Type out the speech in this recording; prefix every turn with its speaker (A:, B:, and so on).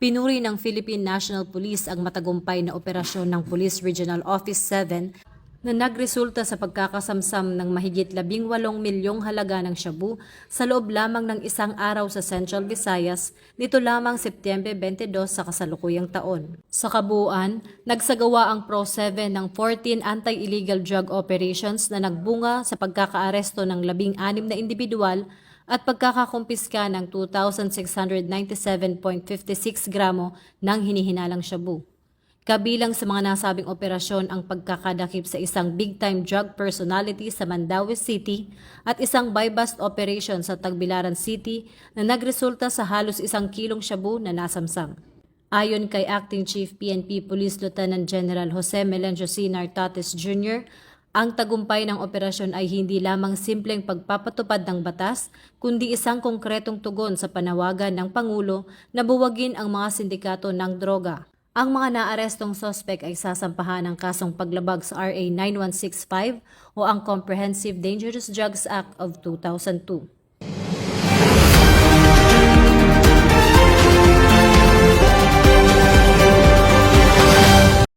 A: Pinuri ng Philippine National Police ang matagumpay na operasyon ng Police Regional Office 7 na nagresulta sa pagkakasamsam ng mahigit 18 milyong halaga ng shabu sa loob lamang ng isang araw sa Central Visayas nito lamang Setyembre 22 sa kasalukuyang taon. Sa kabuuan, nagsagawa ang Pro-7 ng 14 anti-illegal drug operations na nagbunga sa pagkakaaresto ng 16 na individual at pagkakakumpiska ng 2,697.56 gramo ng hinihinalang shabu. Kabilang sa mga nasabing operasyon ang pagkakadakip sa isang big-time drug personality sa Mandaue City at isang buy-bust operation sa Tagbilaran City na nagresulta sa halos 1 kilong shabu na nasamsam. Ayon kay Acting Chief PNP Police Lieutenant General Jose Melencio C. Nartates Jr., ang tagumpay ng operasyon ay hindi lamang simpleng pagpapatupad ng batas, kundi isang konkretong tugon sa panawagan ng Pangulo na buwagin ang mga sindikato ng droga. Ang mga naarestong sospek ay sasampahan ng kasong paglabag sa RA 9165 o ang Comprehensive Dangerous Drugs Act of 2002.